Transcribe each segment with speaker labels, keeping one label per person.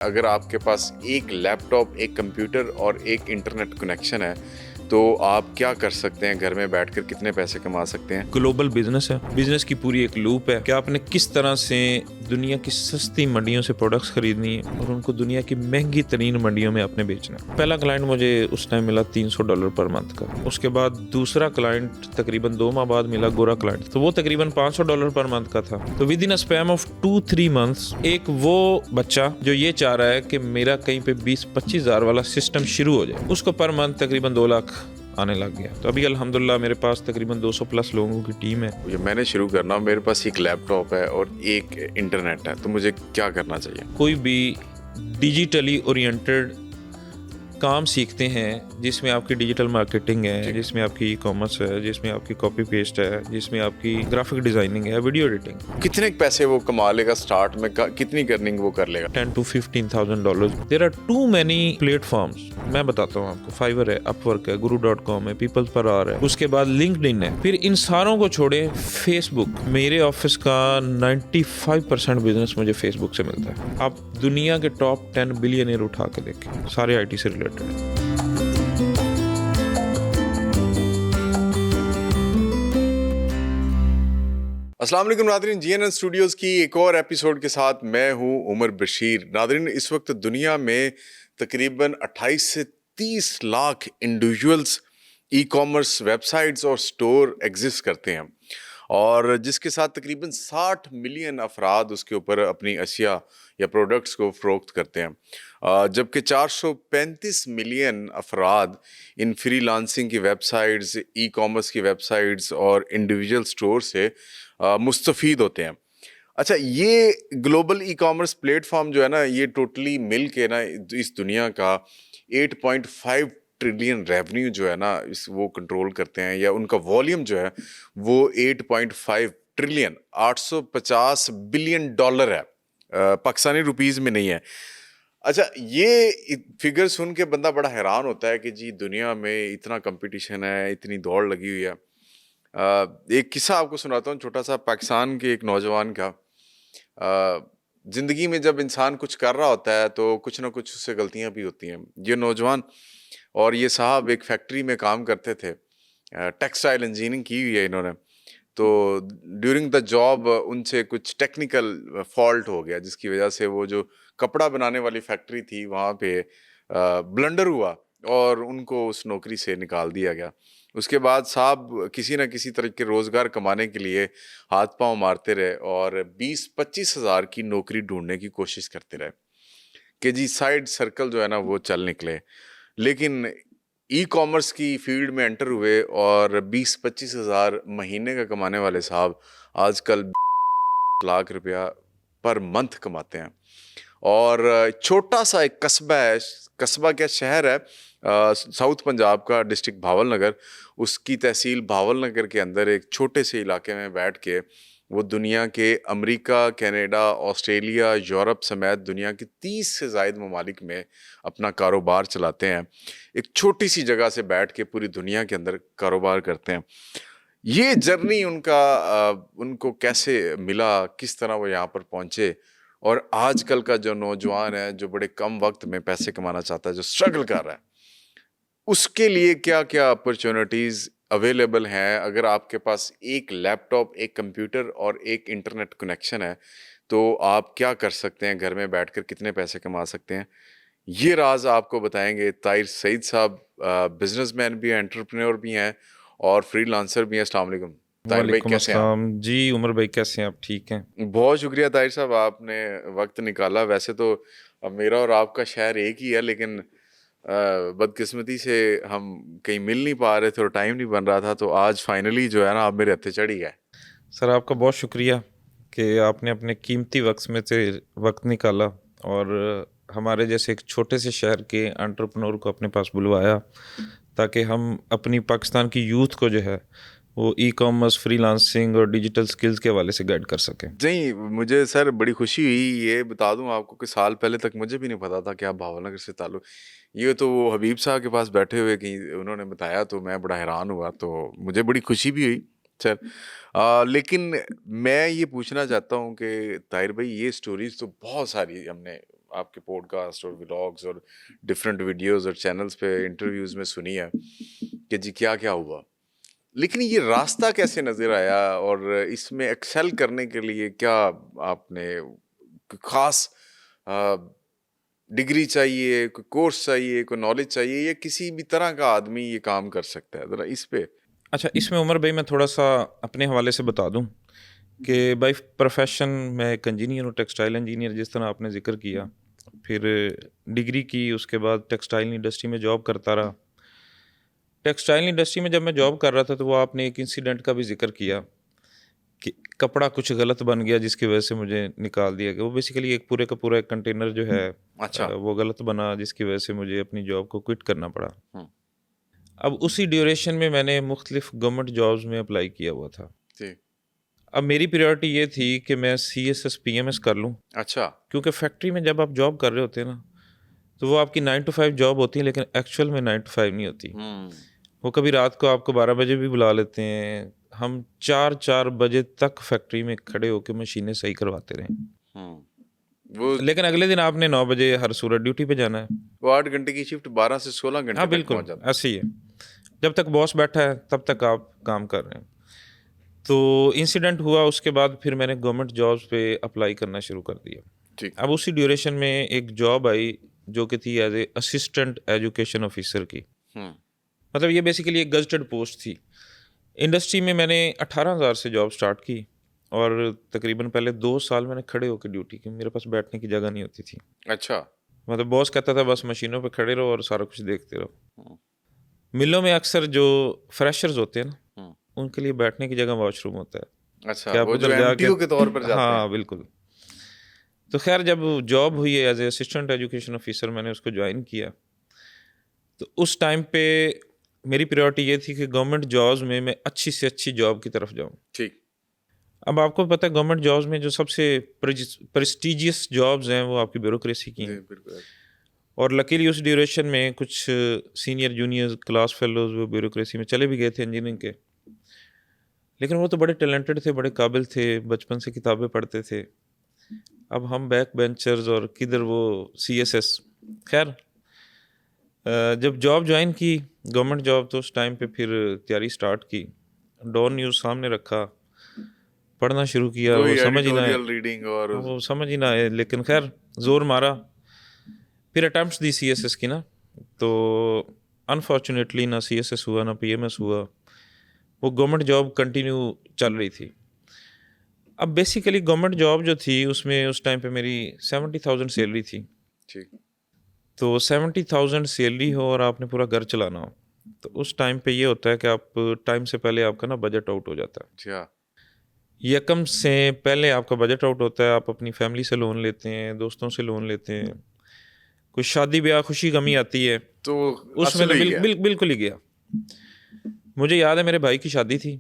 Speaker 1: अगर आपके पास एक लैपटॉप, एक कंप्यूटर और एक इंटरनेट कनेक्शन है तो आप क्या कर सकते हैं? घर में बैठकर कितने पैसे कमा सकते हैं?
Speaker 2: ग्लोबल बिजनेस है, बिजनेस की पूरी एक लूप है कि आपने किस तरह से दुनिया की सस्ती मंडियों से प्रोडक्ट्स खरीदनी है और उनको दुनिया की महंगी तरीन मंडियों में आपने बेचना है। पहला क्लाइंट मुझे उस टाइम मिला $300 पर मंथ का। उसके बाद दूसरा क्लाइंट तकरीबन 2 माह बाद मिला, गोरा क्लाइंट, तो वो तकरीबन $500 पर मंथ का था। तो with in a span of 2-3 months एक वो बच्चा जो ये चाह रहा है कि मेरा कहीं पे 20-25 हज़ार वाला सिस्टम शुरू हो जाए, उसको पर मंथ तकरीबन 2 लाख आने लग गया। तो अभी अल्हम्दुलिल्लाह मेरे पास तकरीबन 200 प्लस लोगों की टीम है।
Speaker 1: ये मैंने शुरू करना, मेरे पास एक लैपटॉप है और एक इंटरनेट है, तो मुझे क्या करना चाहिए?
Speaker 2: कोई भी डिजिटली ओरिएंटेड काम सीखते हैं जिसमें आपकी डिजिटल मार्केटिंग है, जिसमें आपकी ई कॉमर्स है, जिसमें आपकी कॉपी पेस्ट है, जिसमें आपकी ग्राफिक डिजाइनिंग है, वीडियो एडिटिंग।
Speaker 1: कितने पैसे वो कमा लेगा स्टार्ट में? कितनी अर्निंग वो कर लेगा?
Speaker 2: $10,000 to $15,000। There are too many platforms. मैं बताता हूँ आपको, फाइवर है, अपवर्क है, guru.com है, पीपल्स पर आर है, उसके बाद लिंक्डइन है। फिर इन सारों को छोड़े फेसबुक, मेरे ऑफिस का 95% बिजनेस मुझे फेसबुक से मिलता है। आप दुनिया के टॉप 10 बिलियनियर उठा के देखें, सारे आईटी से रिलेटेड है।
Speaker 1: अस्सलाम वालेकुम नादरीन, जीएनएन स्टूडियोज़ की एक और एपिसोड के साथ मैं हूं उमर बशीर। नादरीन, इस वक्त दुनिया में तकरीबन 28 से 30 lakh individuals e commerce websites और स्टोर एग्जिस्ट करते हैं और जिसके साथ तकरीबन 60 मिलियन अफराद उसके ऊपर अपनी अशिया या प्रोडक्ट्स को फ़रोख्त करते हैं, जबकि 435 मिलियन अफराद इन फ्रीलांसिंग की वेबसाइट्स, ई कॉमर्स की वेबसाइट्स और इंडिविजुअल स्टोर से मुस्तफ़ीद होते हैं। अच्छा, ये ग्लोबल ई कॉमर्स प्लेटफॉर्म जो है ना, ये टोटली मिल के ना इस दुनिया का 8.5 ट्रिलियन रेवेन्यू जो है ना वो कंट्रोल करते हैं, या उनका वॉल्यूम जो है वो 8.5 ट्रिलियन 850 बिलियन डॉलर है, पाकिस्तानी रुपीज़ में नहीं है। अच्छा, ये फिगर सुन के बंदा बड़ा हैरान होता है कि जी दुनिया में इतना कंपटीशन है, इतनी दौड़ लगी हुई है। एक किस्सा आपको सुनाता हूँ छोटा सा, पाकिस्तान के एक नौजवान का। ज़िंदगी में जब इंसान कुछ कर रहा होता है तो कुछ ना कुछ उससे गलतियाँ भी होती हैं। ये नौजवान और ये साहब एक फैक्ट्री में काम करते थे, टेक्सटाइल इंजीनियरिंग की हुई है इन्होंने। तो ड्यूरिंग द जॉब उनसे कुछ टेक्निकल फॉल्ट हो गया, जिसकी वजह से वो जो कपड़ा बनाने वाली फैक्ट्री थी वहाँ पे ब्लंडर हुआ और उनको उस नौकरी से निकाल दिया गया। उसके बाद साहब किसी न किसी तरह के रोज़गार कमाने के लिए हाथ पांव मारते रहे और 20-25 हज़ार की नौकरी ढूंढने की कोशिश करते रहे कि जी साइड सर्कल जो है ना वो चल निकले। लेकिन ई कॉमर्स की फील्ड में एंटर हुए और 20-25 हज़ार महीने का कमाने वाले साहब आजकल लाख रुपया पर मंथ कमाते हैं। और छोटा सा एक कस्बा है, कस्बा क्या शहर है, साउथ पंजाब का डिस्ट्रिक्ट भावल नगर, उसकी तहसील भावल नगर के अंदर एक छोटे से इलाके में बैठ के वो दुनिया के अमेरिका, कनाडा, ऑस्ट्रेलिया, यूरोप समेत दुनिया के 30 से ज़ायद ममालिक में अपना कारोबार चलाते हैं। एक छोटी सी जगह से बैठ के पूरी दुनिया के अंदर कारोबार करते हैं। ये जर्नी उनको कैसे मिला, किस तरह वो यहाँ पर पहुँचे, और आजकल का जो नौजवान है जो बड़े कम वक्त में पैसे कमाना चाहता है, जो स्ट्रगल कर रहा है, उसके लिए क्या क्या अपॉर्चुनिटीज़ अवेलेबल हैं? अगर आपके पास एक लैपटॉप, एक कंप्यूटर और एक इंटरनेट कनेक्शन है तो आप क्या कर सकते हैं? घर में बैठकर कितने पैसे कमा सकते हैं? ये राज आपको बताएंगे ताहिर सईद साहब। बिजनेसमैन भी हैं, एंटरप्रेन्योर भी हैं और फ्रीलांसर भी हैं। अस्सलाम वालेकुम ताहिर भाई,
Speaker 2: वालेकुम
Speaker 1: कैसे हैं आप?
Speaker 2: अस्सलाम जी। उमर भाई कैसे हैं आप? ठीक हैं?
Speaker 1: बहुत शुक्रिया ताहिर साहब, आपने वक्त निकाला। वैसे तो अब मेरा और आपका शहर एक ही है, लेकिन बदकिस्मती से हम कहीं मिल नहीं पा रहे थे और टाइम नहीं बन रहा था, तो आज फाइनली जो है ना आप मेरे हत्थे चढ़ ही गए।
Speaker 2: सर आपका बहुत शुक्रिया कि आपने अपने कीमती वक्त में से वक्त निकाला और हमारे जैसे एक छोटे से शहर के एंटरप्रेन्योर को अपने पास बुलवाया ताकि हम अपनी पाकिस्तान की यूथ को जो है वो ई कॉमर्स, फ्रीलांसिंग और डिजिटल स्किल्स के हवाले से गाइड कर सकें।
Speaker 1: नहीं, मुझे सर बड़ी खुशी हुई। ये बता दूं आपको कि साल पहले तक मुझे भी नहीं पता था कि आप भावनगर से ताल्लुक़। ये तो वो हबीब साहब के पास बैठे हुए कहीं उन्होंने बताया तो मैं बड़ा हैरान हुआ, तो मुझे बड़ी खुशी भी हुई सर। लेकिन मैं ये पूछना चाहता हूँ कि ताहिर भाई, ये स्टोरीज़ तो बहुत सारी हमने आपके पॉडकास्ट और व्लॉग्स और डिफरेंट वीडियोस और चैनल्स पे इंटरव्यूज में सुनी है कि जी क्या क्या हुआ, लेकिन ये रास्ता कैसे नजर आया और इसमें एक्सेल करने के लिए क्या आपने कोई खास डिग्री चाहिए, कोई कोर्स चाहिए, कोई नॉलेज चाहिए, या किसी भी तरह का आदमी ये काम कर सकता है? जरा इस पे।
Speaker 2: अच्छा, इसमें उमर भाई मैं थोड़ा सा अपने हवाले से बता दूं कि बाई प्रोफेशन मैं एक इंजीनियर हूँ, टेक्सटाइल इंजीनियर, जिस तरह आपने जिक्र किया। फिर डिग्री की, उसके बाद टेक्सटाइल इंडस्ट्री में जॉब करता रहा। टेक्सटाइल इंडस्ट्री में जब मैं जॉब कर रहा था तो वो आपने एक इंसिडेंट का भी जिक्र किया कि कपड़ा कुछ गलत बन गया जिसकी वजह से मुझे निकाल दिया गया। वो बेसिकली एक पूरे का पूरा एक कंटेनर जो है
Speaker 1: अच्छा।
Speaker 2: वो गलत बना, जिसकी वजह से मुझे अपनी जॉब को क्विट करना पड़ा।
Speaker 1: हम्म।
Speaker 2: अब उसी ड्यूरेशन में मैंने मुख्तलिफ गवर्नमेंट जॉब्स में अप्लाई किया हुआ था।
Speaker 1: जी।
Speaker 2: अब मेरी प्रायोरिटी ये थी कि मैं CSS PMS कर लूँ,
Speaker 1: अच्छा।
Speaker 2: क्योंकि फैक्ट्री में जब आप जॉब कर रहे होते हैं ना, तो वो आपकी 9 to 5 जॉब होती है, लेकिन एक्चुअल में 9 to 5 नहीं होती। वो कभी रात को आपको 12 बजे भी बुला लेते हैं। हम 4 बजे तक फैक्ट्री में खड़े होकर मशीनें सही करवाते रहे।
Speaker 1: वो
Speaker 2: लेकिन अगले दिन आपने 9 बजे हर सूरत ड्यूटी पे जाना है।
Speaker 1: वो 8 घंटे की शिफ्ट 12 से 16 घंटे
Speaker 2: हाँ
Speaker 1: तक
Speaker 2: बिल्कुल
Speaker 1: पहुंच जाता है।
Speaker 2: ऐसे ही है। जब तक बॉस बैठा है तब तक आप काम कर रहे हैं। तो इंसिडेंट हुआ, उसके बाद फिर मैंने गवर्नमेंट जॉब्स पे अप्लाई करना शुरू कर दिया।
Speaker 1: ठीक।
Speaker 2: अब उसी ड्यूरेशन में एक जॉब आई जो कि थी as a assistant education officer की। मतलब ये बेसिकली एक गजटेड पोस्ट थी। इंडस्ट्री में मैंने 18,000 से जॉब स्टार्ट की और तकरीबन पहले 2 साल मैंने खड़े होकर ड्यूटी की। मेरे पास बैठने की जगह नहीं होती थी।
Speaker 1: अच्छा।
Speaker 2: मतलब बॉस कहता था बस मशीनों पे खड़े रहो और सारा कुछ देखते रहो। मिलों में अक्सर जो फ्रेशर्स होते हैं ना, उनके लिए बैठने की जगह वॉशरूम होता है।
Speaker 1: अच्छा,
Speaker 2: क्या आप
Speaker 1: वो जो
Speaker 2: उधर जाके
Speaker 1: एमटीओ के तौर पर जाते हैं।
Speaker 2: हाँ बिल्कुल। तो खैर जब जॉब हुई है as a assistant education officer, मैंने उसको ज्वाइन किया। तो उस टाइम पे मेरी प्रायोरिटी ये थी कि गवर्नमेंट जॉब्स में मैं अच्छी से अच्छी जॉब की तरफ जाऊं।
Speaker 1: ठीक।
Speaker 2: अब आपको पता है गवर्नमेंट जॉब्स में जो सबसे प्रेस्टिजियस जॉब्स हैं वो आपकी ब्यूरोक्रेसी की
Speaker 1: जी
Speaker 2: हैं।
Speaker 1: बिल्कुल।
Speaker 2: और लकीली उस ड्यूरेशन में कुछ सीनियर जूनियर क्लास फेलोज वो ब्यूरोक्रेसी में चले भी गए थे इंजीनियरिंग के। लेकिन वो तो बड़े टैलेंटेड थे, बड़े काबिल थे, बचपन से किताबें पढ़ते थे। अब हम बैक बेंचर्स और किधर वो CSS। खैर जब जॉब ज्वाइन की गवर्नमेंट जॉब, तो उस टाइम पे फिर तैयारी स्टार्ट की। डॉन न्यूज़ सामने रखा, पढ़ना शुरू किया। वो समझ ही ना आए,
Speaker 1: रीडिंग और
Speaker 2: वो समझ ही ना आए, लेकिन खैर जोर मारा। फिर अटैम्प्ट्स दी CSS की ना, तो अनफॉर्चुनेटली ना CSS हुआ ना PMS हुआ। वो गवर्नमेंट जॉब कंटिन्यू चल रही थी। अब बेसिकली गवर्नमेंट जॉब जो थी उसमें उस टाइम पे मेरी 70,000 सैलरी थी।
Speaker 1: ठीक।
Speaker 2: तो 70,000 सैलरी हो और आपने पूरा घर चलाना हो, तो उस टाइम पे ये होता है कि आप टाइम से पहले आपका ना बजट आउट हो जाता है।
Speaker 1: अच्छा।
Speaker 2: यकम से पहले आपका बजट आउट होता है। आप अपनी फैमिली से लोन लेते हैं, दोस्तों से लोन लेते हैं, कुछ शादी ब्याह खुशी गमी आती है,
Speaker 1: तो
Speaker 2: उसमें तो बिल्कुल ही गया। मुझे याद है मेरे भाई की शादी थी,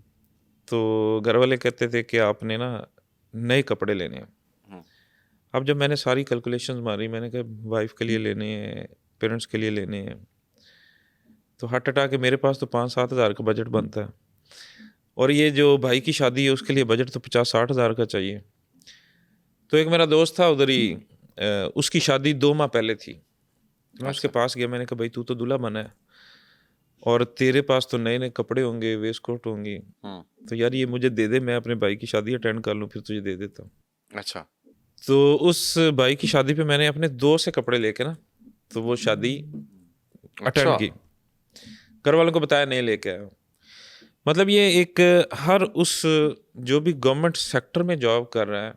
Speaker 2: तो घर वाले कहते थे कि आपने ना नए कपड़े लेने हैं। अब जब मैंने सारी कैलकुलेशंस मारी, मैंने कहा वाइफ के लिए लेने हैं, पेरेंट्स के लिए लेने हैं, तो हट हटा के मेरे पास तो 5-7 हज़ार का बजट बनता है, और ये जो भाई की शादी है उसके लिए बजट तो 50-60 हज़ार का चाहिए। तो एक मेरा दोस्त था उधर ही, उसकी शादी 2 माह पहले थी। मैं उसके पास गया, मैंने कहा भाई तू तो दूल्हा बना है और तेरे पास तो नए नए कपड़े होंगे, वेस्ट कोट होंगी, तो यार ये मुझे दे दे, मैं अपने भाई की शादी अटेंड कर लूँ, फिर तुझे दे देता हूँ।
Speaker 1: अच्छा।
Speaker 2: तो उस भाई की शादी पे मैंने अपने दोस्त से कपड़े लेके ना, तो वो शादी अटेंड की। घर वालों को बताया, नहीं लेके आया। मतलब ये एक हर उस जो भी गवर्नमेंट सेक्टर में जॉब कर रहा है,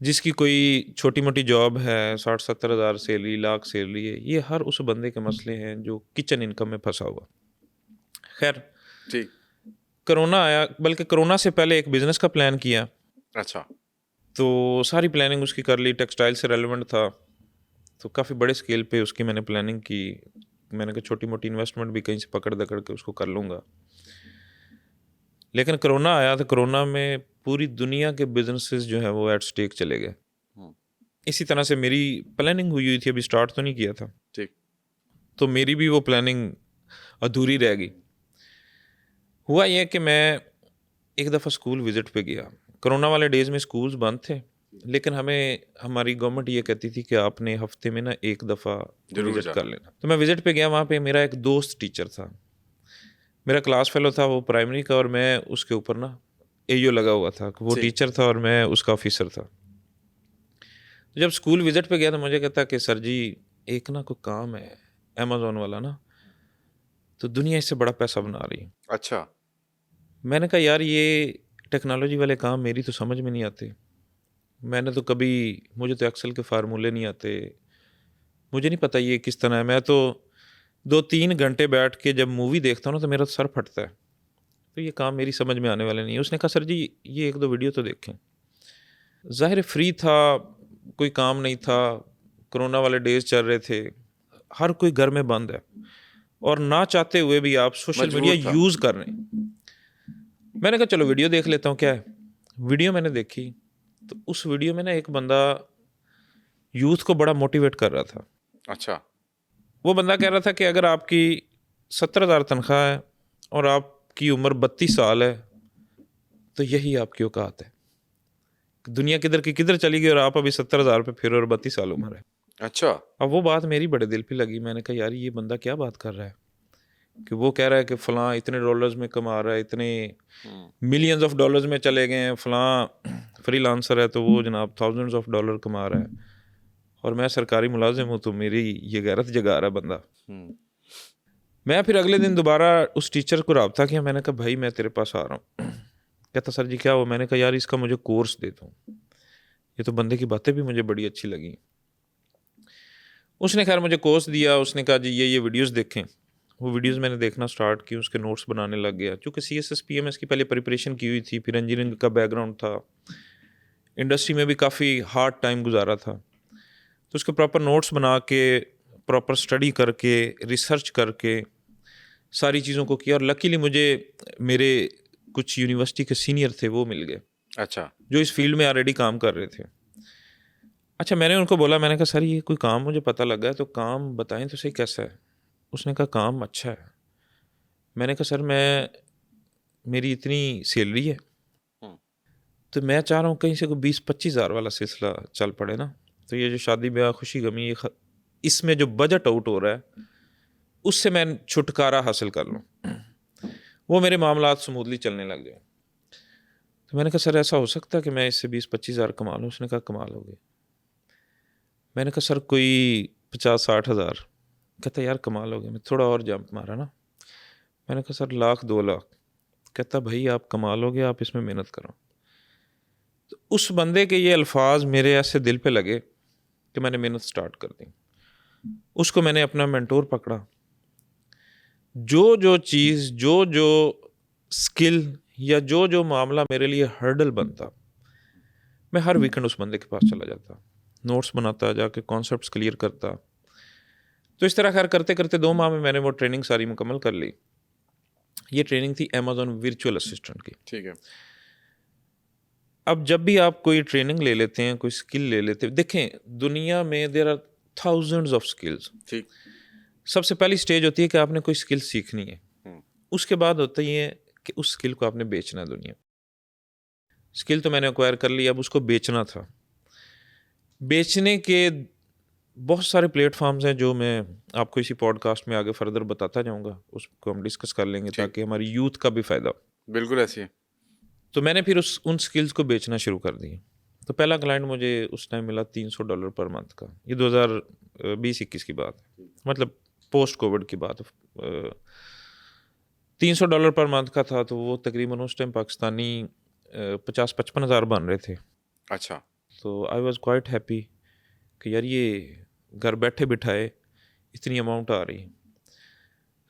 Speaker 2: जिसकी कोई छोटी मोटी जॉब है, 60-70 हज़ार सैलरी, लाख सैलरी है, ये हर उस बंदे के मसले हैं जो किचन इनकम में फंसा हुआ। खैर
Speaker 1: ठीक।
Speaker 2: कोरोना आया, बल्कि कोरोना से पहले एक बिजनेस का प्लान किया।
Speaker 1: अच्छा।
Speaker 2: तो सारी प्लानिंग उसकी कर ली, टेक्सटाइल से रेलेवेंट था, तो काफ़ी बड़े स्केल पे उसकी मैंने प्लानिंग की। मैंने कहा छोटी मोटी इन्वेस्टमेंट भी कहीं से पकड़ दकड़ के उसको कर लूँगा। लेकिन कोरोना आया, तो कोरोना में पूरी दुनिया के बिजनेसेस जो है वो एट स्टेक चले गए। इसी तरह से मेरी प्लानिंग हुई थी, अभी स्टार्ट तो नहीं किया था।
Speaker 1: ठीक।
Speaker 2: तो मेरी भी वो प्लानिंग अधूरी रह गई। हुआ ये कि मैं एक दफ़ा स्कूल विज़िट पे गया। कोरोना वाले डेज़ में स्कूल्स बंद थे, लेकिन हमें हमारी गवर्नमेंट ये कहती थी कि आपने हफ्ते में ना एक दफ़ा
Speaker 1: जरूर
Speaker 2: विज़िट
Speaker 1: जाना।
Speaker 2: कर लेना। तो मैं विज़िट पे गया, वहाँ पे मेरा एक दोस्त टीचर था, मेरा क्लास फेलो था वो प्राइमरी का, और मैं उसके ऊपर ना एओ लगा हुआ था, वो
Speaker 1: जी।
Speaker 2: टीचर था और मैं उसका ऑफिसर था। तो जब स्कूल विज़िट पे गया तो मुझे कहता कि सर जी एक ना कोई काम है अमेज़न वाला ना, तो दुनिया इससे बड़ा पैसा बना रही है।
Speaker 1: अच्छा।
Speaker 2: मैंने कहा यार ये टेक्नोलॉजी वाले काम मेरी तो समझ में नहीं आते, मैंने तो कभी, मुझे तो एक्सेल के फार्मूले नहीं आते, मुझे नहीं पता ये किस तरह है। मैं तो 2-3 घंटे बैठ के जब मूवी देखता हूँ ना तो मेरा सर फटता है, तो ये काम मेरी समझ में आने वाले नहीं है। उसने कहा सर जी ये 1-2 वीडियो तो देखें। ज़ाहिर है फ्री था, कोई काम नहीं था, कोरोना वाले डेज चल रहे थे, हर कोई घर में बंद है और ना चाहते हुए भी आप सोशल मीडिया
Speaker 1: मजबूर था।
Speaker 2: यूज़ कर रहे हैं। मैंने कहा चलो वीडियो देख लेता हूँ क्या है। वीडियो मैंने देखी तो उस वीडियो में ना एक बंदा यूथ को बड़ा मोटिवेट कर रहा था।
Speaker 1: अच्छा।
Speaker 2: वो बंदा कह रहा था कि अगर आपकी 70,000 तनख्वाह है और आपकी उम्र 32 साल है तो यही आपकी औकात है। दुनिया किधर की किधर चली गई और आप अभी 70,000 पे फिर और 32 साल उम्र है।
Speaker 1: अच्छा।
Speaker 2: अब वो बात मेरी बड़े दिल पे लगी। मैंने कहा यार ये बंदा क्या बात कर रहा है कि वो कह रहा है कि फ़लाँ इतने डॉलर्स में कमा रहा है, इतने मिलियंस ऑफ डॉलर्स में चले गए हैं, फ़लाँ फ्रीलांसर है तो वो जनाब थाउजेंड्स ऑफ डॉलर कमा रहा है और मैं सरकारी मुलाजिम हूँ, तो मेरी ये गैरत जगा रहा है बंदा। मैं फिर अगले दिन दोबारा उस टीचर को रब्ता किया, मैंने कहा भाई मैं तेरे पास आ रहा हूँ। कहता सर जी क्या हो? मैंने कहा यार इसका मुझे कोर्स दे दो, ये तो बंदे की बातें भी मुझे बड़ी अच्छी लगी। उसने खैर मुझे कोर्स दिया, उसने कहा जी ये वीडियोस देखें। वो वीडियोस मैंने देखना स्टार्ट की, उसके नोट्स बनाने लग गया। चूँकि CSS PMS की पहले प्रिपरेशन की हुई थी, फिर इंजीनियरिंग का बैकग्राउंड था, इंडस्ट्री में भी काफ़ी हार्ड टाइम गुजारा था, तो उसके प्रॉपर नोट्स बना के, प्रॉपर स्टडी करके, रिसर्च करके सारी चीज़ों को किया। और लकीली मुझे मेरे कुछ यूनिवर्सिटी के सीनियर थे वो मिल गए
Speaker 1: अच्छा।
Speaker 2: जो इस फील्ड में ऑलरेडी काम कर रहे थे। अच्छा मैंने उनको बोला, मैंने कहा सर ये कोई काम मुझे पता लगा है तो काम बताएं तो सही कैसा है। उसने कहा काम अच्छा है। मैंने कहा सर मेरी इतनी सैलरी है तो मैं चाह रहा हूँ कहीं से कोई 20-25 हज़ार वाला सिलसिला चल पड़े ना, तो ये जो शादी ब्याह खुशी गमी इसमें जो बजट आउट हो रहा है उससे मैं छुटकारा हासिल कर लूँ, वो मेरे मामलात स्मूथली चलने लग जाए। तो मैंने कहा सर ऐसा हो सकता है कि मैं इससे 20-25 हज़ार कमा लूँ? उसने कहा कमा लोगे। मैंने कहा सर कोई 50-60 हज़ार? कहता यार कमा लोगे। मैं थोड़ा और जंप मारा ना, मैंने कहा सर 1,00,000-2 लाख। कहता भाई आप कमा लोगे, आप इसमें मेहनत करो। तो उस बंदे के ये अल्फाज मेरे ऐसे दिल पे लगे कि मैंने मेहनत स्टार्ट कर दी। उसको मैंने अपना मेंटोर पकड़ा। जो चीज़, जो स्किल या जो मामला मेरे लिए हर्डल बनता, मैं हर वीकेंड उस बंदे के पास चला जाता, नोट्स बनाता, जाके कॉन्सेप्ट्स क्लियर करता। तो इस तरह खैर करते करते 2 माह में मैंने वो ट्रेनिंग सारी मुकम्मल कर ली। ये ट्रेनिंग थी अमेज़न वर्चुअल असिस्टेंट की।
Speaker 1: ठीक है।
Speaker 2: अब जब भी आप कोई ट्रेनिंग ले लेते हैं, कोई स्किल ले लेते हैं, देखें दुनिया में there are thousands of skills.
Speaker 1: ठीक।
Speaker 2: सबसे पहली स्टेज होती है कि आपने कोई स्किल सीखनी है, उसके बाद होता ही है कि उस स्किल को आपने बेचना है दुनिया। स्किल तो मैंने एक्वायर कर ली, अब उसको बेचना था। बेचने के बहुत सारे प्लेटफॉर्म्स हैं जो मैं आपको इसी पॉडकास्ट में आगे फर्दर बताता जाऊंगा, उसको हम डिस्कस कर लेंगे ताकि हमारी यूथ का भी फ़ायदा हो।
Speaker 1: बिल्कुल ऐसी है।
Speaker 2: तो मैंने फिर उन स्किल्स को बेचना शुरू कर दिया। तो पहला क्लाइंट मुझे उस टाइम मिला $300 पर मंथ का। ये 2020-21 की बात है, मतलब पोस्ट कोविड की बात है। $300 पर मंथ का था, तो वो तकरीबन उस टाइम पाकिस्तानी 50-55 हज़ार बन रहे थे।
Speaker 1: अच्छा।
Speaker 2: तो आई वॉज़ क्वाइट हैप्पी कि यार ये घर बैठे बिठाए इतनी अमाउंट आ रही।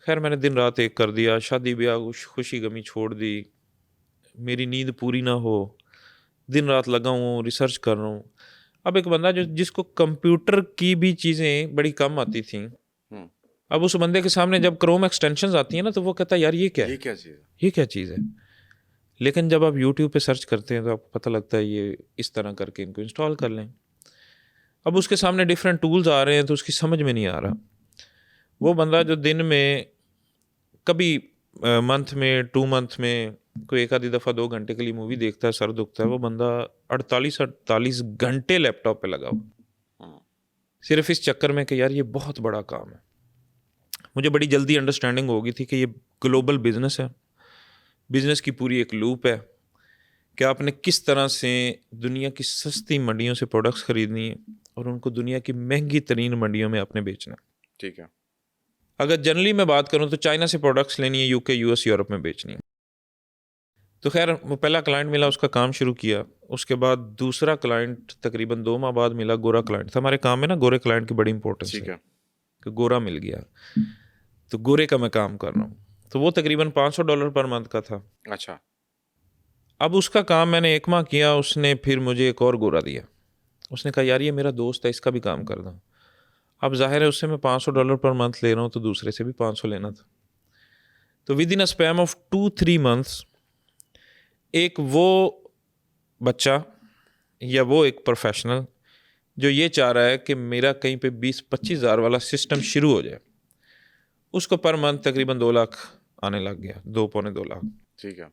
Speaker 2: खैर मैंने दिन रात एक कर दिया, शादी ब्याह खुशी गमी छोड़ दी, मेरी नींद पूरी ना हो, दिन रात लगा हूँ, रिसर्च कर रहा हूँ। अब एक बंदा जिसको कंप्यूटर की भी चीज़ें बड़ी कम आती थी, अब उस बंदे के सामने जब क्रोम एक्सटेंशंस आती हैं ना तो वो कहता है यार ये क्या है, ये क्या चीज़ है। लेकिन जब आप यूट्यूब पे सर्च करते हैं तो आपको पता लगता है ये इस तरह करके इनको इंस्टॉल कर लें। अब उसके सामने डिफरेंट टूल्स आ रहे हैं तो उसकी समझ में नहीं आ रहा। वो बंदा जो दिन में कभी मंथ में 2 मंथ में कोई एक आधी दफ़ा 2 घंटे के लिए मूवी देखता है, सर दुखता है, वो बंदा 48 घंटे लैपटॉप पे लगा हुआ, सिर्फ इस चक्कर में कि यार ये बहुत बड़ा काम है। मुझे बड़ी जल्दी अंडरस्टैंडिंग हो गई थी कि ये ग्लोबल बिजनेस है, बिजनेस की पूरी एक लूप है कि आपने किस तरह से दुनिया की सस्ती मंडियों से प्रोडक्ट्स खरीदनी है और उनको दुनिया की महंगी तरीन मंडियों में आपने बेचना है।
Speaker 1: ठीक है।
Speaker 2: अगर जनरली मैं बात करूं तो चाइना से प्रोडक्ट्स लेनी है, यूके, यूएस, यूरोप में बेचनी है। तो खैर वो पहला क्लाइंट मिला, उसका काम शुरू किया। उसके बाद दूसरा क्लाइंट तकरीबन 2 माह बाद मिला, गोरा क्लाइंट था। हमारे काम में ना गोरे क्लाइंट की बड़ी इंपॉर्टेंस
Speaker 1: ठीक
Speaker 2: है
Speaker 1: है।
Speaker 2: कि गोरा मिल गया, तो गोरे का मैं काम कर रहा हूँ। तो वो तकरीबन $500 पर मंथ का था।
Speaker 1: अच्छा।
Speaker 2: अब उसका काम मैंने 1 माह किया, उसने फिर मुझे एक और गोरा दिया। उसने कहा यार ये मेरा दोस्त है, इसका भी काम कर दो। अब जाहिर है उससे मैं $500 पर मंथ ले रहा हूँ, तो दूसरे से भी 500 लेना था। तो with in a span of 2-3 months एक वो बच्चा या वो एक प्रोफेशनल जो ये चाह रहा है कि मेरा कहीं पे 20-25 हज़ार वाला सिस्टम शुरू हो जाए, उसको पर मंथ तकरीबन 2 लाख आने लग गया, 2-2.25 लाख।
Speaker 1: ठीक है।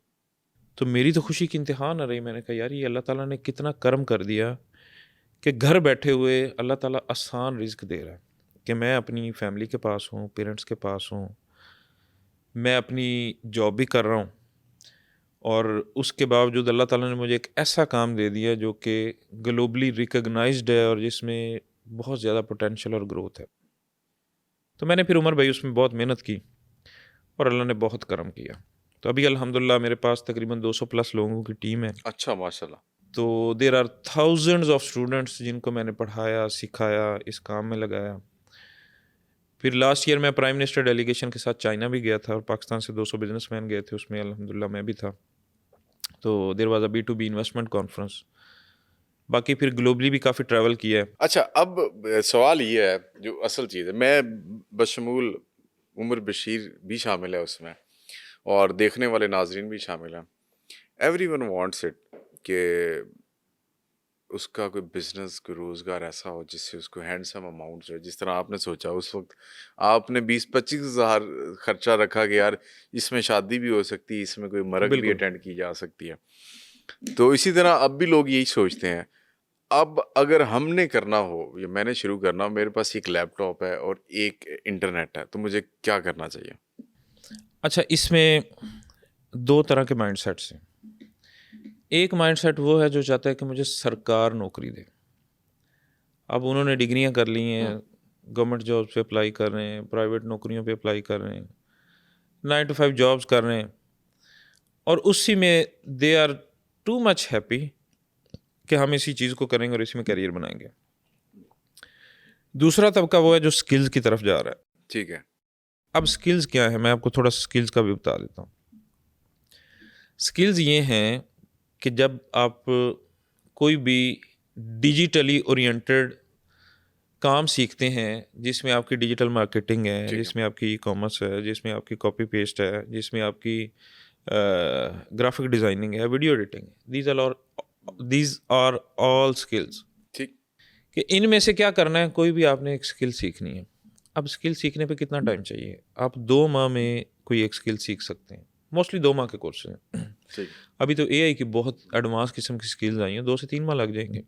Speaker 2: तो मेरी तो खुशी की इंतहा न रही। मैंने कहा यार ये अल्लाह ताला ने कितना करम कर दिया कि घर बैठे हुए अल्लाह ताला आसान रिज्क दे रहा है कि मैं अपनी फैमिली के पास हूँ, पेरेंट्स के पास हूँ, मैं अपनी जॉब भी कर रहा हूँ और उसके बावजूद अल्लाह ताला ने मुझे एक ऐसा काम दे दिया जो कि ग्लोबली रिकग्नाइज्ड है और जिसमें बहुत ज़्यादा पोटेंशियल और ग्रोथ है। तो मैंने फिर उमर भाई उसमें बहुत मेहनत की और अल्लाह ने बहुत करम किया। तो अभी अल्हम्दुलिल्लाह मेरे पास तकरीबन 200 प्लस लोगों की टीम है।
Speaker 1: अच्छा, माशाल्लाह।
Speaker 2: तो there are thousands of students जिनको मैंने पढ़ाया, सिखाया, इस काम में लगाया। फिर लास्ट ईयर मैं प्राइम मिनिस्टर डेलीगेशन के साथ चाइना भी गया था और पाकिस्तान से 200 बिजनेसमैन गए थे, उसमें अल्हम्दुलिल्लाह मैं भी था। तो there was a B2B investment conference. बाकी फिर ग्लोबली भी काफ़ी ट्रैवल किया है।
Speaker 1: अच्छा, अब सवाल ये है जो असल चीज़ है, मैं बशमूल उमर बशीर भी शामिल है उसमें और देखने वाले नाजरीन भी शामिल हैं। एवरीवन वांट्स इट कि उसका कोई बिजनेस, कोई रोज़गार ऐसा हो जिससे उसको हैंडसम अमाउंट जो है, जिस तरह आपने सोचा उस वक्त आपने 20-25 हज़ार खर्चा रखा कि यार इसमें शादी भी हो सकती है, इसमें कोई मरग भी
Speaker 2: बिल्कुल।
Speaker 1: अटेंड की जा सकती है। तो इसी तरह अब भी लोग यही सोचते हैं। अब अगर हमने करना हो या मैंने शुरू करना हो, मेरे पास एक लैपटॉप है और एक इंटरनेट है, तो मुझे क्या करना चाहिए?
Speaker 2: अच्छा, इसमें 2 तरह के माइंडसेट्स हैं। एक माइंडसेट वो है जो चाहता है कि मुझे सरकार नौकरी दे। अब उन्होंने डिग्रियां कर ली हैं, गवर्नमेंट जॉब्स पे अप्लाई कर रहे हैं, प्राइवेट नौकरियों पे अप्लाई कर रहे हैं, 9 to 5 जॉब्स कर रहे हैं और उसी में they are too much happy कि हम इसी चीज़ को करेंगे और इसी में करियर बनाएंगे। दूसरा तबका वो है जो स्किल्स की तरफ जा रहा है।
Speaker 1: ठीक है।
Speaker 2: अब स्किल्स क्या है, मैं आपको थोड़ा स्किल्स का भी बता देता हूँ। स्किल्स ये हैं कि जब आप कोई भी डिजिटली ओरिएंटेड काम सीखते हैं जिसमें आपकी डिजिटल मार्केटिंग है, जिसमें आपकी ई कॉमर्स है, जिसमें आपकी कॉपी पेस्ट है, जिसमें आपकी ग्राफिक डिज़ाइनिंग है, video editing, these are all skills.
Speaker 1: ठीक।
Speaker 2: कि इनमें से क्या करना है, कोई भी आपने एक स्किल सीखनी है। अब स्किल सीखने पे कितना टाइम चाहिए? आप 2 माह में कोई एक स्किल सीख सकते हैं, मोस्टली 2 माह के कोर्स हैं।
Speaker 1: ठीक।
Speaker 2: अभी तो AI की बहुत एडवांस किस्म की स्किल्स आई हैं, 2 से 3 माह लग जाएंगे।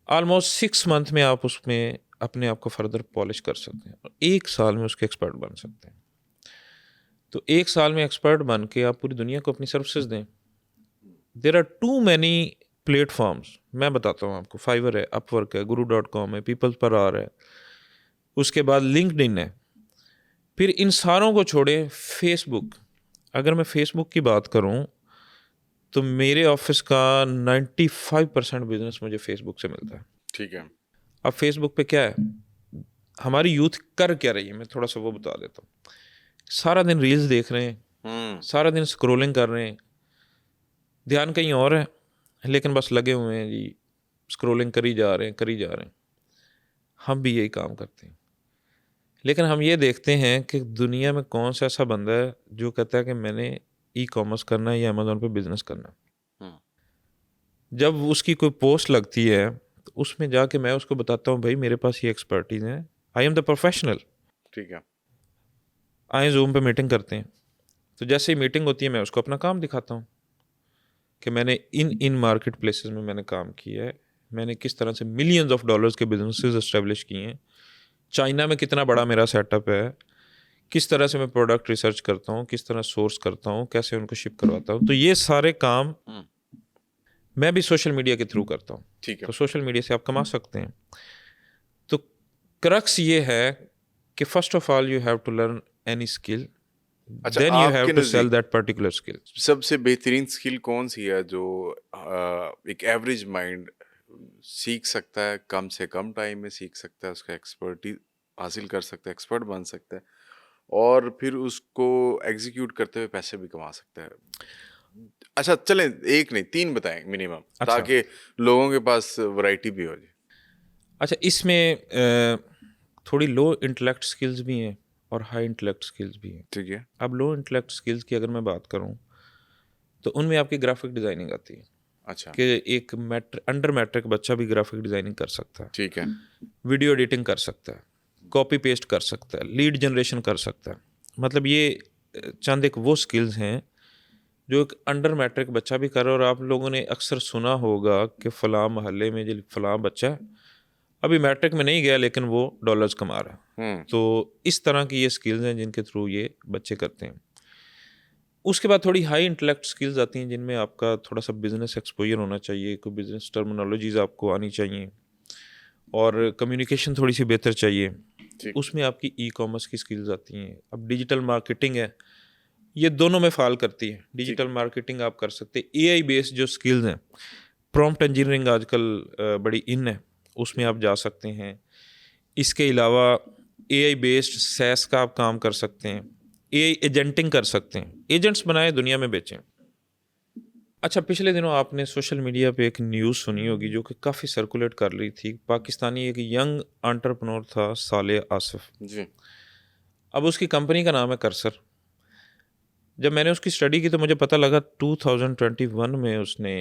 Speaker 2: ऑलमोस्ट 6 मंथ में आप उसमें अपने आप को फर्दर पॉलिश कर सकते हैं और 1 साल में उसके एक्सपर्ट बन सकते हैं। तो 1 साल में एक्सपर्ट बन के आप पूरी दुनिया को अपनी सर्विसेज दें। There are too many platforms, मैं बताता हूँ आपको। फाइवर है, अपवर्क है, guru.com है, पीपल्स पर आर है, उसके बाद लिंक्डइन है। फिर इन सारों को छोड़े फेसबुक। अगर मैं फेसबुक की बात करूँ तो मेरे ऑफिस का 95% बिजनेस मुझे फेसबुक से मिलता है।
Speaker 1: ठीक है।
Speaker 2: अब फेसबुक पे क्या है, हमारी यूथ कर क्या रही है, मैं थोड़ा सा वो बता देता हूँ। सारा दिन रील्स देख रहे हैं, सारा दिन स्क्रोलिंग कर रहे हैं, ध्यान कहीं और है, लेकिन बस लगे हुए हैं जी, स्क्रोलिंग करी जा रहे हैं। हम भी यही काम करते हैं, लेकिन हम ये देखते हैं कि दुनिया में कौन सा ऐसा बंदा है जो कहता है कि मैंने ई कॉमर्स करना है या अमेजोन पे बिजनेस करना है। जब उसकी कोई पोस्ट लगती है तो उसमें जाके मैं उसको बताता हूँ भाई मेरे पास ये एक्सपर्टीज है, आई एम द प्रोफेशनल।
Speaker 1: ठीक है।
Speaker 2: आए जूम पे मीटिंग करते हैं, तो जैसे ही मीटिंग होती है मैं उसको अपना काम दिखाता हूँ कि मैंने इन मार्केट प्लेसेस में मैंने काम किया है, मैंने किस तरह से मिलियंस ऑफ डॉलर्स के बिजनेसेस एस्टेब्लिश किए हैं, चाइना में कितना बड़ा मेरा सेटअप है, किस तरह से मैं प्रोडक्ट रिसर्च करता हूँ, किस तरह सोर्स करता हूँ, कैसे उनको शिप करवाता हूँ। तो ये सारे काम मैं भी सोशल मीडिया के थ्रू करता हूँ।
Speaker 1: ठीक है।
Speaker 2: तो सोशल मीडिया से आप कमा सकते हैं। तो क्रक्स ये है कि first of all you have to learn any skill,
Speaker 1: अच्छा,
Speaker 2: देन यू हैव
Speaker 1: आपके
Speaker 2: टू सेल
Speaker 1: नज़दीक
Speaker 2: दैट पर्टिकुलर स्किल।
Speaker 1: सबसे बेहतरीन स्किल कौन सी है जो एक एवरेज माइंड सीख सकता है, कम से कम टाइम में सीख सकता है, उसका एक्सपर्टीज हासिल कर सकता है, एक्सपर्ट बन सकता है और फिर उसको एग्जीक्यूट करते हुए पैसे भी कमा सकता है? अच्छा चलें, एक नहीं 3 बताएं मिनिमम,
Speaker 2: अच्छा
Speaker 1: ताकि लोगों के पास वैरायटी भी हो जाए।
Speaker 2: अच्छा, इसमें थोड़ी लो इंटेलेक्ट स्किल्स भी हैं और हाई इंटेलेक्ट स्किल्स भी हैं।
Speaker 1: ठीक है।
Speaker 2: अब लो इंटेलेक्ट स्किल्स की अगर मैं बात करूं तो उनमें आपकी ग्राफिक डिज़ाइनिंग आती है
Speaker 1: अच्छा।
Speaker 2: कि एक अंडर मैट्रिक बच्चा भी ग्राफिक डिज़ाइनिंग कर सकता है,
Speaker 1: ठीक है।
Speaker 2: वीडियो एडिटिंग कर सकता है, कॉपी पेस्ट कर सकता है, लीड जनरेशन कर सकता है। मतलब ये चंद एक वो स्किल्स हैं जो एक अंडर मैट्रिक बच्चा भी कर रहा है। और आप लोगों ने अक्सर सुना होगा कि फ़लाँ महल्ले में जो फ़लाँ बच्चा है अभी मैट्रिक में नहीं गया लेकिन वो डॉलर्स कमा रहा है। तो इस तरह की ये स्किल्स हैं जिनके थ्रू ये बच्चे करते हैं। उसके बाद थोड़ी हाई इंटेलेक्ट स्किल्स आती हैं जिनमें आपका थोड़ा सा बिजनेस एक्सपोजर होना चाहिए, कोई बिजनेस टर्मिनोलॉजीज आपको आनी चाहिए और कम्युनिकेशन थोड़ी सी बेहतर चाहिए।
Speaker 1: ठीक।
Speaker 2: उसमें आपकी ई कॉमर्स की स्किल्स आती हैं। अब डिजिटल मार्केटिंग है, ये दोनों में फाल करती है। डिजिटल मार्केटिंग आप कर सकते हैं। एआई बेस्ड जो स्किल्स हैं, प्रॉम्प्ट इंजीनियरिंग आजकल बड़ी इन है, उसमें आप जा सकते हैं। इसके अलावा एआई बेस्ड सैस का आप काम कर सकते हैं, एआई एजेंटिंग कर सकते हैं, एजेंट्स बनाए दुनिया में बेचें। अच्छा, पिछले दिनों आपने सोशल मीडिया पे एक न्यूज़ सुनी होगी जो कि काफ़ी सर्कुलेट कर रही थी। पाकिस्तानी एक यंग एंटरप्रेन्योर था, सालेह आसिफ।
Speaker 1: जी।
Speaker 2: अब उसकी कंपनी का नाम है कर्सर। जब मैंने उसकी स्टडी की तो मुझे पता लगा 2021 में उसने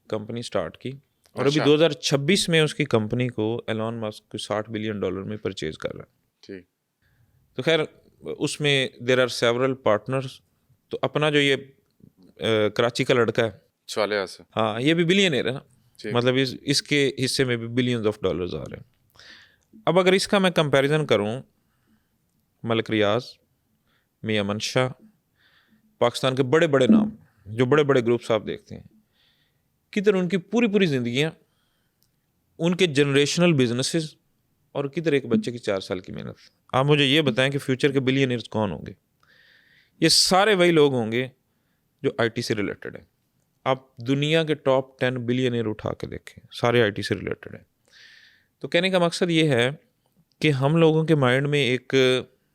Speaker 2: कंपनी स्टार्ट की और अभी
Speaker 1: अच्छा।
Speaker 2: 2026 में उसकी कंपनी को एलॉन मस्क को $60 बिलियन में परचेज कर रहा है।
Speaker 1: ठीक।
Speaker 2: तो खैर उसमें देर आर सेवरल पार्टनर्स। तो अपना जो ये कराची का लड़का है,
Speaker 1: सालेह आसिफ।
Speaker 2: हाँ, ये भी बिलियनर है ना।
Speaker 1: ठीक।
Speaker 2: मतलब इसके हिस्से में भी बिलियंस ऑफ डॉलर्स आ रहे हैं। अब अगर इसका मैं कंपैरिजन करूं, मलिक रियाज, मियां मनशा, पाकिस्तान के बड़े बड़े नाम जो बड़े बड़े ग्रुप्स आप देखते हैं, किधर उनकी पूरी पूरी जिंदगियां उनके जनरेशनल बिजनेसेस और किधर एक बच्चे की 4 साल की मेहनत। आप मुझे ये बताएं कि फ्यूचर के बिलियनर्स कौन होंगे? ये सारे वही लोग होंगे जो आईटी से रिलेटेड है। आप दुनिया के टॉप 10 बिलियनर उठा के देखें, सारे आईटी से रिलेटेड हैं। तो कहने का मकसद ये है कि हम लोगों के माइंड में एक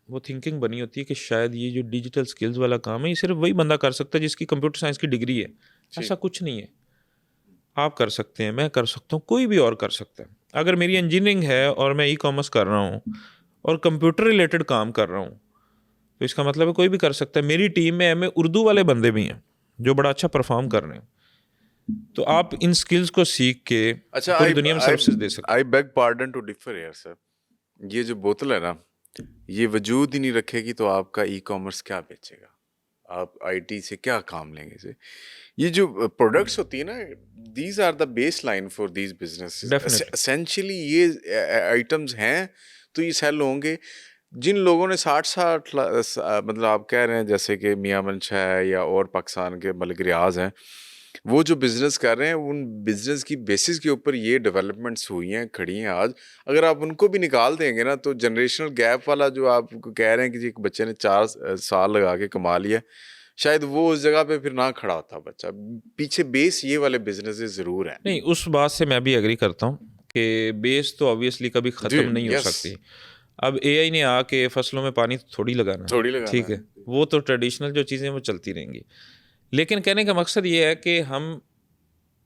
Speaker 2: वो थिंकिंग बनी होती है कि शायद ये जो डिजिटल स्किल्स वाला काम है ये सिर्फ वही बंदा कर सकता है जिसकी कंप्यूटर साइंस की डिग्री है। ऐसा कुछ नहीं है। आप कर सकते हैं, मैं कर सकता हूँ, कोई भी और कर सकता है। अगर मेरी इंजीनियरिंग है और मैं ई कॉमर्स कर रहा हूँ और कंप्यूटर रिलेटेड काम कर रहा हूँ तो इसका मतलब है कोई भी कर सकता है। मेरी टीम में एमए उर्दू वाले बंदे भी हैं जो बड़ा अच्छा परफॉर्म कर रहे हैं। तो आप इन स्किल्स को सीख के
Speaker 1: अच्छा,
Speaker 2: पूरी दुनिया में सर्विसेज दे सकते हैं।
Speaker 1: I beg pardon to differ यार सर, ये जो बोतल है ना, ये वजूद ही नहीं रखेगी तो आपका ई कॉमर्स क्या बेचेगा? आप आईटी से क्या काम लेंगे इसे? ये जो प्रोडक्ट्स होती है ना, these are the base line for these businesses.
Speaker 2: Definitely
Speaker 1: essentially ये आइटम्स हैं तो ये सेल होंगे। जिन लोगों ने 60 मतलब आप कह रहे हैं जैसे कि मियां मंशा है या और पाकिस्तान के मलिक रियाज हैं, वो जो बिजनेस कर रहे हैं उन बिजनेस की बेसिस के ऊपर ये डेवलपमेंट्स हुई हैं, खड़ी हैं आज। अगर आप उनको भी निकाल देंगे ना तो जनरेशनल गैप वाला जो आप कह रहे हैं कि एक बच्चे ने 4 साल लगा के कमा लिया, शायद वो उस जगह पे फिर ना खड़ा होता बच्चा। पीछे बेस ये वाले बिजनेसेस ज़रूर हैं।
Speaker 2: नहीं, उस बात से मैं भी एग्री करता हूँ कि बेस तो ऑब्वियसली कभी
Speaker 1: जी।
Speaker 2: ख़त्म नहीं हो
Speaker 1: यस।
Speaker 2: सकती। अब एआई ने आके फसलों में पानी थोड़ी लगाना है,
Speaker 1: थोड़ी लगाना
Speaker 2: ठीक है, वो तो ट्रेडिशनल जो चीज़ें वो चलती रहेंगी। लेकिन कहने का मकसद ये है कि हम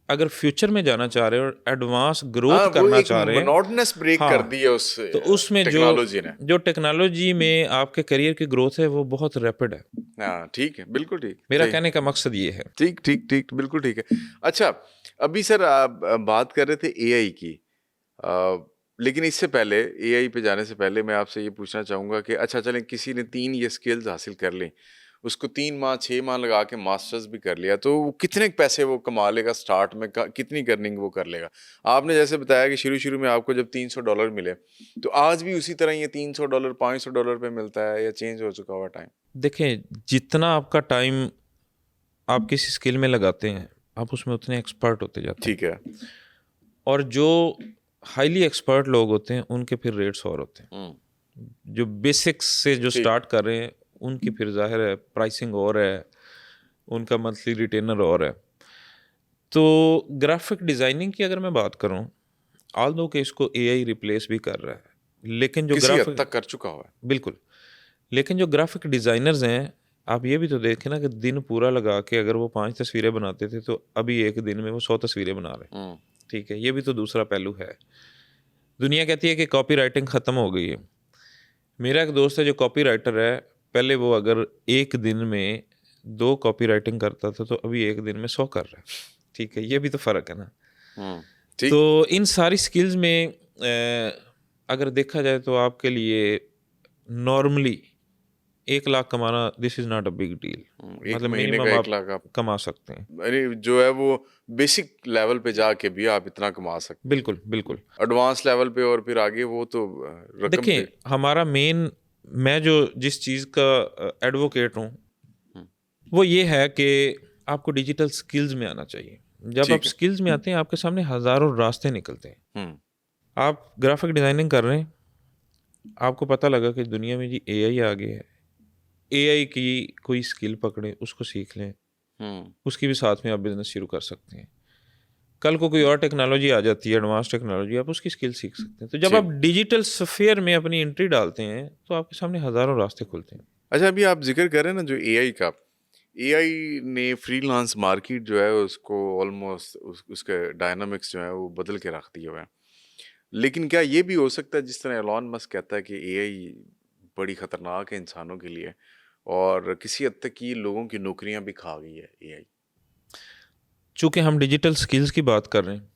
Speaker 2: अगर फ्यूचर में जाना चाह रहे हैं और एडवांस ग्रोथ
Speaker 1: हाँ, वो
Speaker 2: करना
Speaker 1: एक
Speaker 2: चाह रहे हैं,
Speaker 1: मोनोटोनेस ब्रेक कर
Speaker 2: हाँ,
Speaker 1: दी है उस
Speaker 2: तो उसमें
Speaker 1: टेक्नोलॉजी ने।
Speaker 2: जो टेक्नोलॉजी में आपके करियर की ग्रोथ है वो बहुत रैपिड है।
Speaker 1: हाँ ठीक है, बिल्कुल ठीक।
Speaker 2: मेरा
Speaker 1: सही।
Speaker 2: कहने का मकसद ये है।
Speaker 1: ठीक ठीक ठीक, बिल्कुल ठीक है। अच्छा, अभी सर आप बात कर रहे थे एआई की, लेकिन इससे पहले एआई पे जाने से पहले मैं आपसे ये पूछना चाहूँगा कि अच्छा चलें किसी ने 3 ये स्किल्स हासिल कर ली, उसको 3 माह 6 माह लगा के मास्टर्स भी कर लिया, तो वो कितने पैसे वो कमा लेगा स्टार्ट में, कितनी अर्निंग वो कर लेगा। आपने जैसे बताया कि शुरू शुरू में आपको जब $300 मिले, तो आज भी उसी तरह ये $300 $500 पे मिलता है या चेंज हो चुका हुआ टाइम?
Speaker 2: देखें, जितना आपका टाइम आप किसी स्किल में लगाते हैं, आप उसमें उतने एक्सपर्ट होते जाते हैं।
Speaker 1: ठीक है।
Speaker 2: और जो हाईली एक्सपर्ट लोग होते हैं उनके फिर रेट्स और होते हैं। जो बेसिक्स से जो
Speaker 1: ठीक।
Speaker 2: स्टार्ट कर रहे हैं उनकी फिर जाहिर है प्राइसिंग और है, उनका मंथली रिटेनर और है। तो ग्राफिक डिज़ाइनिंग की अगर मैं बात करूं, ऑल दो कि इसको एआई रिप्लेस भी कर रहा है, लेकिन जो
Speaker 1: किसी हद
Speaker 2: ग्राफिक
Speaker 1: तक कर चुका हुआ है।
Speaker 2: बिल्कुल, लेकिन जो ग्राफिक डिज़ाइनर्स हैं, आप ये भी तो देखें ना कि दिन पूरा लगा के अगर वो 5 तस्वीरें बनाते थे तो अभी एक दिन में वो 100 तस्वीरें बना रहे हैं। ठीक है, ये भी तो दूसरा पहलू है। दुनिया कहती है कि कॉपी राइटिंग ख़त्म हो गई है। मेरा एक दोस्त है जो कॉपी राइटर है, पहले वो अगर एक दिन में 2 कॉपी राइटिंग करता था तो अभी एक दिन में 100 कर रहा है। ठीक है, ये भी तो फ़र्क है ना।
Speaker 1: ठीक।
Speaker 2: तो इन सारी स्किल्स में अगर देखा जाए तो आपके लिए नॉर्मली 1 लाख कमाना this is not a big deal.
Speaker 1: एक
Speaker 2: मतलब
Speaker 1: महीने
Speaker 2: मिनिमम
Speaker 1: का 1
Speaker 2: आप
Speaker 1: लाख आप,
Speaker 2: कमा सकते हैं।
Speaker 1: अरे जो है वो बेसिक लेवल पे जाके भी आप इतना कमा सकते
Speaker 2: बिल्कुल, बिल्कुल।
Speaker 1: हैं। एडवांस लेवल पे और फिर आगे वो तो रकम
Speaker 2: देखिए,
Speaker 1: पे।
Speaker 2: हमारा मेन, मैं जो जिस चीज़ का एडवोकेट हूँ,
Speaker 1: हम्म,
Speaker 2: वो ये है कि आपको डिजिटल स्किल्स में आना चाहिए। जब आप
Speaker 1: ठीक है।
Speaker 2: स्किल्स में आते हैं, आपके सामने हज़ारों रास्ते निकलते हैं।
Speaker 1: हम्म।
Speaker 2: आप ग्राफिक डिज़ाइनिंग कर रहे हैं, आपको पता लगा कि दुनिया में जी एआई आ गया है। एआई की कोई स्किल पकड़ें, उसको सीख लें,
Speaker 1: हम्म।
Speaker 2: उसकी भी साथ में आप बिज़नेस शुरू कर सकते हैं। कल को कोई और टेक्नोलॉजी आ जाती है, एडवांस टेक्नोलॉजी, आप उसकी स्किल सीख सकते हैं। तो जब आप
Speaker 1: ठीक।
Speaker 2: डिजिटल स्फीयर में अपनी एंट्री डालते हैं, तो आपके सामने हज़ारों रास्ते खुलते हैं।
Speaker 1: अच्छा, अभी आप जिक्र कर रहे हैं ना जो एआई का, एआई ने फ्रीलांस मार्केट जो है उसको ऑलमोस्ट उसके डायनामिक्स जो है वो बदल के रख दिए हुए हैं। लेकिन क्या ये भी हो सकता है जिस तरह एलॉन मस्क कहता है कि एआई बड़ी खतरनाक है इंसानों के लिए, और किसी हद तक ये लोगों की नौकरियां भी खा गई है एआई?
Speaker 2: चूँकि हम डिजिटल स्किल्स की बात कर रहे हैं,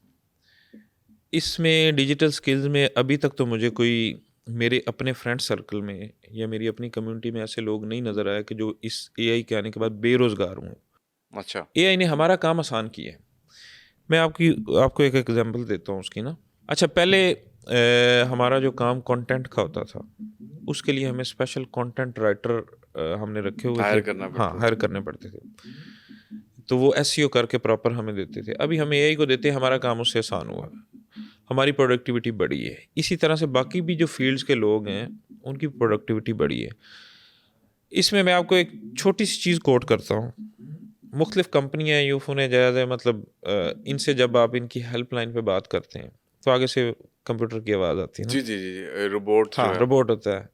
Speaker 2: इसमें डिजिटल स्किल्स में अभी तक तो मुझे कोई मेरे अपने फ्रेंड सर्कल में या मेरी अपनी कम्युनिटी में ऐसे लोग नहीं नज़र आए कि जो इस एआई के आने के बाद बेरोज़गार हुए।
Speaker 1: अच्छा।
Speaker 2: एआई ने हमारा काम आसान किया है। मैं आपको एक एग्जांपल देता हूँ उसकी ना। अच्छा, पहले हमारा जो काम कंटेंट का होता था, उसके लिए हमें स्पेशल कंटेंट राइटर हमने रखे हुए थे।
Speaker 1: हायर करना
Speaker 2: हाँ,
Speaker 1: पड़ता
Speaker 2: हायर
Speaker 1: था।
Speaker 2: करने पड़ते थे। तो वो एसईओ करके प्रॉपर हमें देते थे। अभी हम एआई को देते हैं, हमारा काम उससे आसान हुआ है। हमारी प्रोडक्टिविटी बढ़ी है। इसी तरह से बाकी भी जो फील्ड्स के लोग हैं, उनकी प्रोडक्टिविटी बढ़ी है। इसमें मैं आपको एक छोटी सी चीज़ कोट करता हूँ। मुख्तलिफ कंपनियाँ, यूफोन जायज़ है, मतलब इनसे जब आप इनकी हेल्पलाइन पे बात करते हैं तो आगे से कंप्यूटर की आवाज़ आती है ना।
Speaker 1: जी जी जी जी, रोबोट जो
Speaker 2: हाँ,
Speaker 1: है।
Speaker 2: रोबोट होता है।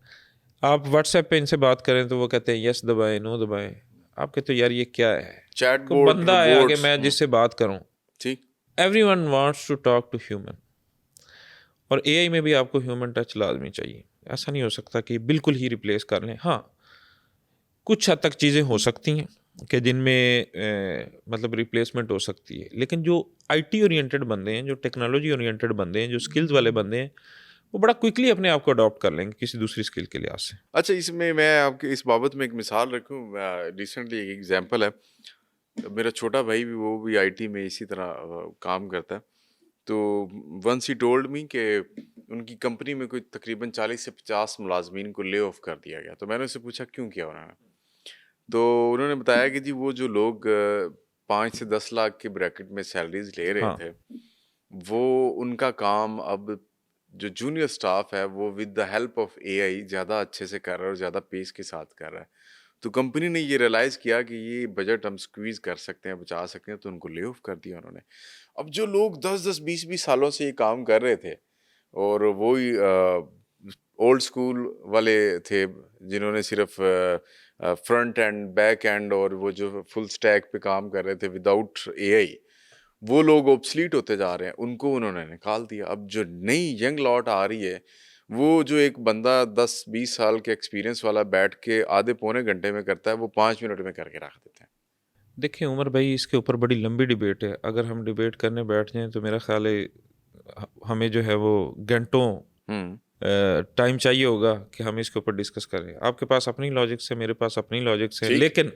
Speaker 2: आप व्हाट्सएप पे इनसे बात करें तो वो कहते हैं यस दबाएं, नो दबाएं। आप कहते हो यार ये क्या है? कोई
Speaker 1: चैटबॉट
Speaker 2: बंदा है आगे,
Speaker 1: रोबोट्स।
Speaker 2: मैं जिससे बात करूं।
Speaker 1: ठीक।
Speaker 2: Everyone wants to talk to human, और एआई में भी आपको ह्यूमन टच लाजमी चाहिए। ऐसा नहीं हो सकता कि बिल्कुल ही रिप्लेस कर लें। हाँ, कुछ हद तक चीज़ें हो सकती हैं कि जिनमें मतलब रिप्लेसमेंट हो सकती है, लेकिन जो आईटी ओरिएंटेड बंदे हैं, जो टेक्नोलॉजी ओरिएंटेड बंदे हैं, जो स्किल्स वाले बंदे हैं, वो बड़ा क्विकली अपने आप को अडॉप्ट कर लेंगे किसी दूसरी स्किल के लिहाज से।
Speaker 1: अच्छा, इसमें मैं आपके इस बाबत में एक मिसाल रखूं। रिसेंटली एक एग्जांपल है, मेरा छोटा भाई भी, वो भी आईटी में इसी तरह काम करता है। तो वंस ही टोल्ड मी कि उनकी कंपनी में कोई तकरीबन 40 से 50 मुलाजमीन को ले ऑफ कर दिया गया। तो मैंने उससे पूछा क्यों किया उन्होंने, तो उन्होंने बताया कि जी वो जो लोग 5 से 10 लाख के ब्रैकेट में सैलरीज ले रहे
Speaker 2: हाँ,
Speaker 1: थे, वो उनका काम अब जो जूनियर स्टाफ है वो with the help of AI ज़्यादा अच्छे से कर रहा है और ज़्यादा पेस के साथ कर रहा है। तो कंपनी ने ये रियलाइज़ किया कि ये बजट हम स्क्वीज़ कर सकते हैं, बचा सकते हैं, तो उनको ले ऑफ कर दिया उन्होंने। अब जो लोग 10-10, 20-20 सालों से ये काम कर रहे थे, और वो ही ओल्ड स्कूल वाले थे जिन्होंने सिर्फ फ्रंट एंड बैक एंड और वो जो फुल स्टैक पे काम कर रहे थे विदाउट एआई, वो लोग ऑब्सलीट होते जा रहे हैं, उनको उन्होंने निकाल दिया। अब जो नई यंग लॉट आ रही है, वो जो एक बंदा 10-20 साल के एक्सपीरियंस वाला बैठ के आधे पौने घंटे में करता है, वो 5 मिनट में करके रख देते हैं।
Speaker 2: देखिए उमर भाई, इसके ऊपर बड़ी लंबी डिबेट है। अगर हम डिबेट करने बैठ जाएं तो मेरा ख्याल है हमें जो है वो घंटों
Speaker 1: हम्म।
Speaker 2: टाइम चाहिए होगा कि हम इसके ऊपर डिस्कस करें। आपके पास अपनी लॉजिक्स है, मेरे पास अपनी लॉजिक्स है,
Speaker 1: ठीक।
Speaker 2: लेकिन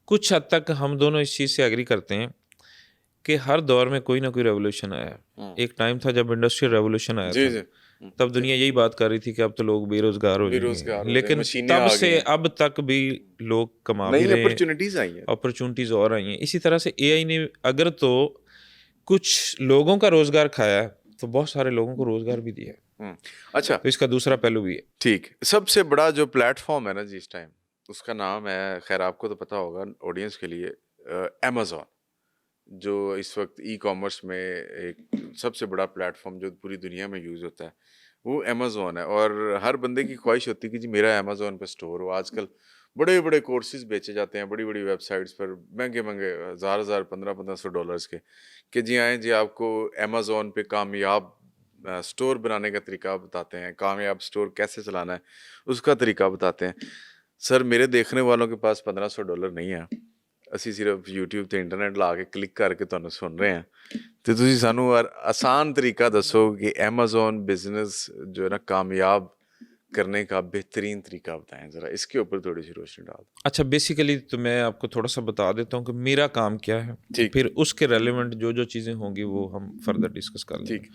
Speaker 2: कुछ हद तक हम दोनों इस चीज़ से एग्री करते हैं कि हर दौर में कोई ना कोई रेवोल्यूशन आया है। एक टाइम था जब इंडस्ट्रियल रेवोल्यूशन आया
Speaker 1: जी
Speaker 2: था,
Speaker 1: जी
Speaker 2: तब दुनिया यही बात कर रही थी कि अब तो लोग बेरोजगार हो
Speaker 1: बेरोजगार
Speaker 2: जाएंगे,
Speaker 1: हो जाएंगे,
Speaker 2: लेकिन
Speaker 1: मशीनें
Speaker 2: तब
Speaker 1: आ
Speaker 2: से
Speaker 1: गई हैं,
Speaker 2: अब तक भी लोग कमा भी
Speaker 1: नई
Speaker 2: रहे हैं,
Speaker 1: अपॉर्चुनिटीज आई हैं।
Speaker 2: अपॉर्चुनिटीज और आई हैं। इसी तरह से एआई ने अगर तो कुछ लोगों का रोजगार खाया है, तो बहुत सारे लोगों को रोजगार भी दिया है।
Speaker 1: अच्छा,
Speaker 2: तो इसका दूसरा पहलू भी है।
Speaker 1: ठीक। सबसे बड़ा जो प्लेटफॉर्म है ना जी इस टाइम, उसका नाम है, खैर आपको तो पता होगा, ऑडियंस के लिए, अमेज़न, जो इस वक्त ई कॉमर्स में एक सबसे बड़ा प्लेटफॉर्म जो पूरी दुनिया में यूज़ होता है, वो अमेज़न है। और हर बंदे की ख्वाहिश होती है कि जी मेरा अमेज़न पे स्टोर हो। आजकल बड़े बड़े कोर्सेज बेचे जाते हैं बड़ी बड़ी वेबसाइट्स पर, महंगे महंगे, हज़ार 1500-1500 डॉलर्स के, कि जी आएँ जी आपको अमेज़न पे कामयाब स्टोर बनाने का तरीका बताते हैं, कामयाब स्टोर कैसे चलाना है उसका तरीका बताते हैं। सर मेरे देखने वालों के पास $1500 नहीं है, ਅਸੀਂ ਸਿਰਫ YouTube ਤੇ ਇੰਟਰਨੈਟ ਲਾ ਕੇ ਕਲਿੱਕ ਕਰਕੇ ਤੁਹਾਨੂੰ ਸੁਣ ਰਹੇ ਹਾਂ, ਤੇ ਤੁਸੀਂ ਸਾਨੂੰ ਆसान तरीका दसो कि Amazon बिजनेस जो है ना कामयाब करने का बेहतरीन तरीका बताएं, ज़रा इसके ऊपर थोड़ी सी रोशनी डाल दो।
Speaker 2: अच्छा, बेसिकली तो मैं आपको थोड़ा सा बता देता हूँ कि मेरा काम क्या है,
Speaker 1: ठीक
Speaker 2: फिर उसके रेलेवेंट जो जो चीज़ें होंगी वो हम फर्दर डिस्कस कर लेंगे।
Speaker 1: ठीक।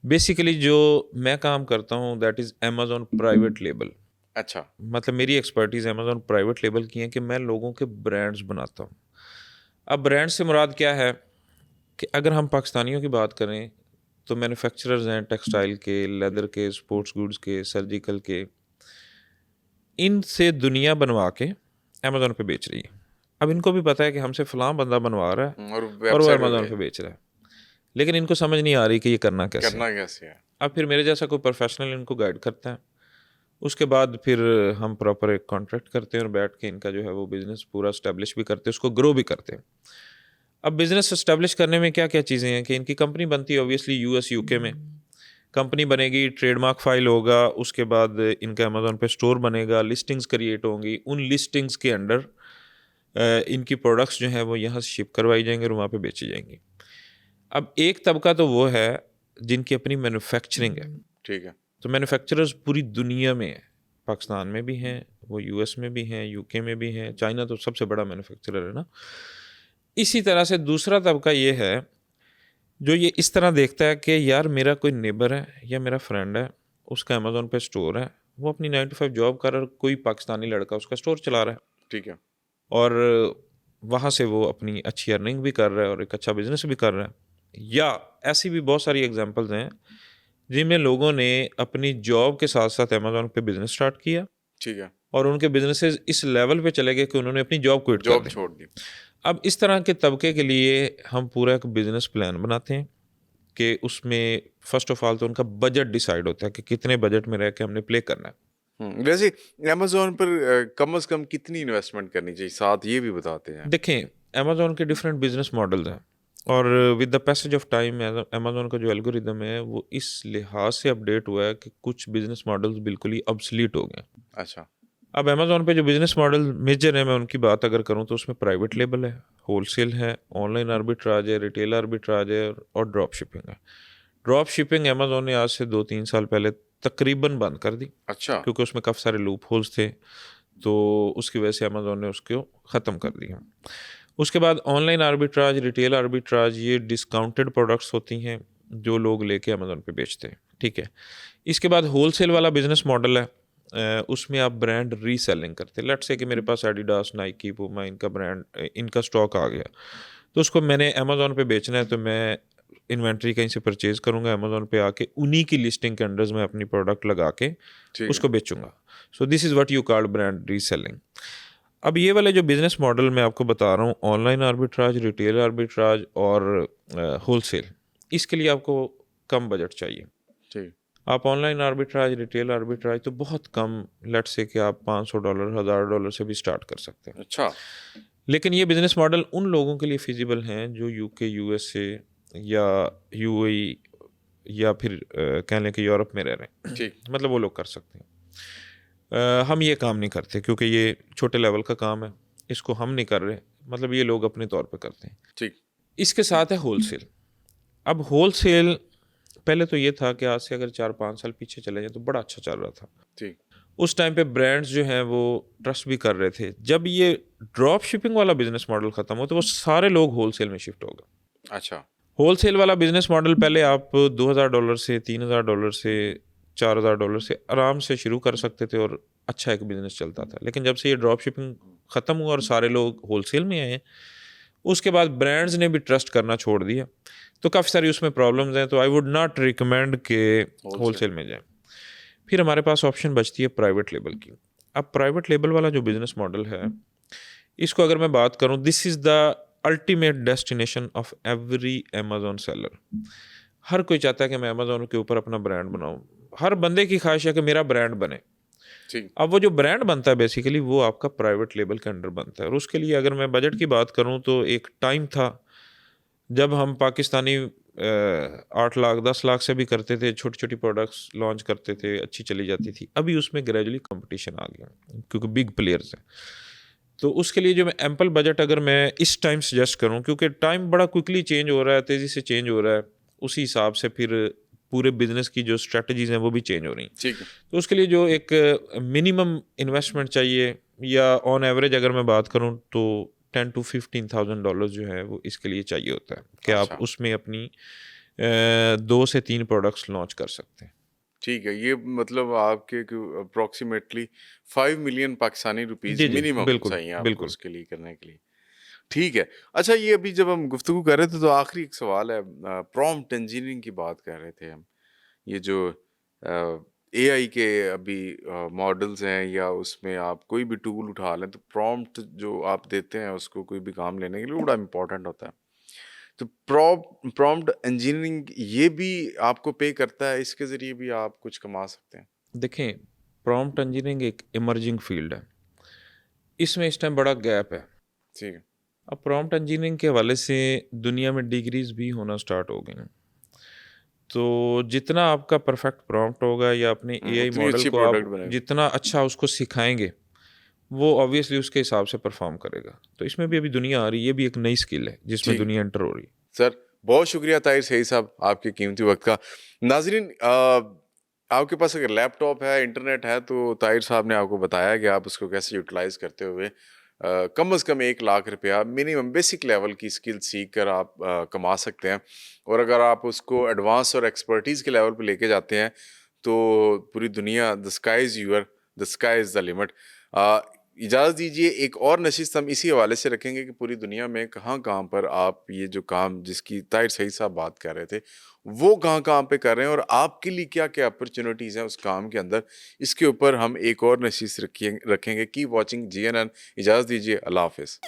Speaker 2: बेसिकली जो मैं काम करता हूँ that is Amazon private label.
Speaker 1: अच्छा।
Speaker 2: मतलब मेरी एक्सपर्टीज़ अमेज़ॉन प्राइवेट लेबल की है कि मैं लोगों के ब्रांड्स बनाता हूँ। अब ब्रांड से मुराद क्या है कि अगर हम पाकिस्तानियों की बात करें तो मैन्युफैक्चरर्स हैं टेक्सटाइल के, लेदर के, स्पोर्ट्स गुड्स के, सर्जिकल के, इनसे दुनिया बनवा के अमेज़ॉन पे बेच रही है। अब इनको भी पता है कि हमसे फ़लाँ बंदा बनवा रहा है
Speaker 1: और
Speaker 2: और वो
Speaker 1: वेबसाइट
Speaker 2: अमेज़ॉन पे बेच रहा है, लेकिन इनको समझ नहीं आ रही कि ये करना कैसे है।
Speaker 1: करना कैसे है।
Speaker 2: अब फिर मेरे जैसा कोई प्रोफेशनल इनको गाइड करता है, उसके बाद फिर हम प्रॉपर एक कॉन्ट्रैक्ट करते हैं और बैठ के इनका जो है वो बिज़नेस पूरा इस्टेब्लिश भी करते हैं, उसको ग्रो भी करते हैं। अब बिज़नेस इस्टेब्लिश करने में क्या क्या चीज़ें हैं कि इनकी कंपनी बनती है ऑब्वियसली यूएस यूके में। कंपनी बनेगी, ट्रेडमार्क फाइल होगा, उसके बाद इनका अमेज़ॉन पे स्टोर बनेगा, लिस्टिंग्स क्रिएट होंगी, उन लिस्टिंग्स के अंडर इनकी प्रोडक्ट्स जो हैं वो यहाँ से शिप करवाई जाएंगे और वहाँ पे बेची जाएंगी। अब एक तबका तो वो है जिनकी अपनी मैन्युफैक्चरिंग है।
Speaker 1: ठीक है।
Speaker 2: तो मैन्युफैक्चरर्स पूरी दुनिया में हैं, पाकिस्तान में भी हैं, वो यूएस में भी हैं, यूके में भी हैं, चाइना तो सबसे बड़ा मैन्युफैक्चरर है ना। इसी तरह से दूसरा तबका ये है जो ये इस तरह देखता है कि यार मेरा कोई नेबर है या मेरा फ्रेंड है, उसका अमेज़ॉन पे स्टोर है, वो अपनी 9 to 5 जॉब कर रहा है, कोई पाकिस्तानी लड़का उसका स्टोर चला रहा है
Speaker 1: ठीक है।
Speaker 2: और वहाँ से वो अपनी अच्छी अर्निंग भी कर रहा है और एक अच्छा बिजनेस भी कर रहा है। या ऐसी भी बहुत सारी एग्जांपल्स हैं जिनमें लोगों ने अपनी जॉब के साथ साथ अमेज़ॉन पे बिजनेस स्टार्ट किया
Speaker 1: ठीक है।
Speaker 2: और उनके बिजनेसेस इस लेवल पे चले गए कि उन्होंने अपनी जॉब क्विट कर
Speaker 1: जॉब
Speaker 2: दी।
Speaker 1: छोड़ दी।
Speaker 2: अब इस तरह के तबके के लिए हम पूरा एक बिजनेस प्लान बनाते हैं कि उसमें फर्स्ट ऑफ ऑल तो उनका बजट डिसाइड होता है कि कितने बजट में रह के हमने प्ले करना है।
Speaker 1: वैसे अमेज़न पर कम से कम कितनी इन्वेस्टमेंट करनी चाहिए, साथ ये भी बताते हैं।
Speaker 2: देखें, अमेज़ॉन के डिफरेंट बिजनेस मॉडल्स हैं और with the passage of time Amazon का जो एल्गोरिदम है वो इस लिहाज से अपडेट हुआ है कि कुछ बिजनेस मॉडल्स बिल्कुल ही ऑब्सलीट हो गए।
Speaker 1: अच्छा।
Speaker 2: अब अमेज़ॉन पे जो बिजनेस मॉडल मेजर है, मैं उनकी बात अगर करूं तो उसमें प्राइवेट लेबल है, होलसेल है, ऑनलाइन आर्बिट्राज है, रिटेल आर्बिट्राज है और ड्रॉप शिपिंग है। ड्रॉप शिपिंग अमेज़ॉन ने आज से 2-3 साल पहले तकरीबन बंद कर दी
Speaker 1: अच्छा।
Speaker 2: क्योंकि उसमें काफ़ी सारे लूप होल्स थे, तो उसकी वजह से अमेज़ॉन ने उसको ख़त्म कर दिया। उसके बाद ऑनलाइन आर्बिट्राज, रिटेल आर्बिट्राज, ये डिस्काउंटेड प्रोडक्ट्स होती हैं जो लोग लेके अमेज़ॉन पे बेचते हैं, ठीक है। इसके बाद होलसेल वाला बिजनेस मॉडल है, उसमें आप ब्रांड रीसेलिंग करते हैं। लेट्स से कि मेरे पास एडिडास, नाइकी, पूमा, इनका ब्रांड, इनका स्टॉक आ गया, तो उसको मैंने अमेज़ॉन पे बेचना है, तो मैं इन्वेंट्री कहीं से परचेज़ करूँगा, अमेज़ॉन पे आके उन्हीं की लिस्टिंग के अंडर्स में अपनी प्रोडक्ट लगा के उसको बेचूंगा। So this is what you call brand reselling. अब ये वाले जो बिज़नेस मॉडल मैं आपको बता रहा हूँ, ऑनलाइन आर्बिट्राज, रिटेल आर्बिट्राज और होलसेल, इसके लिए आपको कम बजट चाहिए।
Speaker 1: ठीक।
Speaker 2: आप ऑनलाइन आर्बिट्राज, रिटेल आर्बिट्राज तो बहुत कम, लेट्स से कि आप $500, $1000 से भी स्टार्ट कर सकते हैं।
Speaker 1: अच्छा।
Speaker 2: लेकिन ये बिज़नेस मॉडल उन लोगों के लिए फिजिबल हैं जो यूके, यूएसए या यूएई या फिर कह लें कि यूरोप में रह रहे हैं।
Speaker 1: ठीक।
Speaker 2: मतलब वो लोग कर सकते हैं। हम ये काम नहीं करते क्योंकि ये छोटे लेवल का काम है, इसको हम नहीं कर रहे, मतलब ये लोग अपने तौर पे करते हैं।
Speaker 1: ठीक।
Speaker 2: इसके साथ है होलसेल। अब होलसेल पहले तो ये था कि आज से अगर 4-5 साल पीछे चले जाए तो बड़ा अच्छा चल रहा था।
Speaker 1: ठीक।
Speaker 2: उस टाइम पे ब्रांड्स जो हैं वो ट्रस्ट भी कर रहे थे। जब ये ड्रॉप शिपिंग वाला बिजनेस मॉडल खत्म हो तो वो सारे लोग होलसेल में शिफ्ट हो गए।
Speaker 1: अच्छा।
Speaker 2: होलसेल वाला बिजनेस मॉडल पहले आप $2000 से $3000 से $4000 से आराम से शुरू कर सकते थे और अच्छा एक बिजनेस चलता था। लेकिन जब से ये ड्रॉप शिपिंग ख़त्म हुआ और सारे लोग होलसेल में आए, उसके बाद ब्रांड्स ने भी ट्रस्ट करना छोड़ दिया, तो काफ़ी सारी उसमें प्रॉब्लम्स हैं। तो आई वुड नॉट रिकमेंड के होलसेल में जाएं। फिर हमारे पास ऑप्शन बचती है प्राइवेट लेबल की। अब प्राइवेट लेबल वाला जो बिजनेस मॉडल है, इसको अगर मैं बात करूं, this is the ultimate destination of every Amazon seller. हर कोई चाहता है कि मैं अमेजोन के ऊपर अपना ब्रांड बनाऊं। हर बंदे की ख्वाहिश है कि मेरा ब्रांड बने।
Speaker 1: ठीक।
Speaker 2: अब वो जो ब्रांड बनता है बेसिकली वो आपका प्राइवेट लेबल के अंडर बनता है। और उसके लिए अगर मैं बजट की बात करूं तो एक टाइम था जब हम पाकिस्तानी 8 लाख 10 लाख से भी करते थे, छोटी छोटी प्रोडक्ट्स लॉन्च करते थे, अच्छी चली जाती थी। अभी उसमें ग्रेजुअली कंपटीशन आ गया क्योंकि बिग प्लेयर्स हैं। तो उसके लिए जो मैं एम्पल बजट अगर मैं इस टाइम सजेस्ट करूं, क्योंकि टाइम बड़ा क्विकली चेंज हो रहा है, तेज़ी से चेंज हो रहा है, उसी हिसाब से फिर पूरे बिजनेस की जो स्ट्रेटजीज हैं वो भी चेंज हो रही हैं।
Speaker 1: ठीक है।
Speaker 2: तो उसके लिए जो एक मिनिमम इन्वेस्टमेंट चाहिए, या ऑन एवरेज अगर मैं बात करूं तो $10,000 to $15,000 जो है वो इसके लिए चाहिए होता है कि
Speaker 1: अच्छा।
Speaker 2: आप उसमें अपनी 2 से 3 प्रोडक्ट्स लॉन्च कर सकते हैं।
Speaker 1: ठीक है, ये मतलब आपके अप्रोक्सीमेटली 5 मिलियन पाकिस्तानी रुपीस
Speaker 2: जी जी,
Speaker 1: मिनिमम
Speaker 2: बिल्कुल
Speaker 1: चाहिए आपको
Speaker 2: बिल्कुल।
Speaker 1: उसके लिए करने के लिए। ठीक है। अच्छा, ये अभी जब हम गुफ्तगू कर रहे थे तो आखिरी एक सवाल है, प्रॉम्प्ट इंजीनियरिंग की बात कर रहे थे हम। ये जो एआई के अभी मॉडल्स हैं, या उसमें आप कोई भी टूल उठा लें तो प्रॉम्प्ट जो आप देते हैं उसको कोई भी काम लेने के लिए बड़ा इंपॉर्टेंट होता है। तो प्रॉम्प्ट इंजीनियरिंग ये भी आपको पे करता है, इसके ज़रिए भी आप कुछ कमा सकते हैं?
Speaker 2: देखें, प्रॉम्प्ट इंजीनियरिंग एक इमर्जिंग फील्ड है, इसमें इस टाइम बड़ा गैप है।
Speaker 1: ठीक है।
Speaker 2: अब प्रॉम्प्ट इंजीनियरिंग के हवाले से दुनिया में डिग्रीज भी होना स्टार्ट हो गई हैं। तो जितना आपका परफेक्ट प्रॉम्प्ट होगा या अपने एआई
Speaker 1: उतनी
Speaker 2: मॉडल
Speaker 1: अच्छी
Speaker 2: को आप
Speaker 1: प्रोडक्ट बनेगी।
Speaker 2: जितना अच्छा उसको सिखाएंगे, वो ऑब्वियसली उसके हिसाब से परफॉर्म करेगा। तो इसमें भी अभी दुनिया आ रही है, ये भी एक नई स्किल है जिसमें
Speaker 1: ठीक।
Speaker 2: दुनिया एंटर हो रही है।
Speaker 1: सर, बहुत शुक्रिया ताहिर सईद साहब आपके कीमती वक्त का। नाजरीन, आपके पास अगर लैपटॉप है, इंटरनेट है, तो ताहिर साहब ने आपको बताया कि आप उसको कैसे यूटिलाइज़ करते हुए कम से कम 1 लाख रुपया मिनिमम बेसिक लेवल की स्किल सीख कर आप कमा सकते हैं। और अगर आप उसको एडवांस और एक्सपर्टीज़ के लेवल पे लेके जाते हैं तो पूरी दुनिया, the sky is the limit. इजाज़त दीजिए, एक और नशिस्त हम इसी हवाले से रखेंगे कि पूरी दुनिया में कहाँ-कहाँ पर आप ये जो काम जिसकी ताहिर सईद साहब बात कर रहे थे, वो कहाँ-कहाँ पे कर रहे हैं और आपके लिए क्या-क्या अपॉर्चुनिटीज़ हैं उस काम के अंदर, इसके ऊपर हम एक और नशिस्त रखेंगे। Keep watching GNN. इजाज़त दीजिए, अल्लाह हाफ़िज़।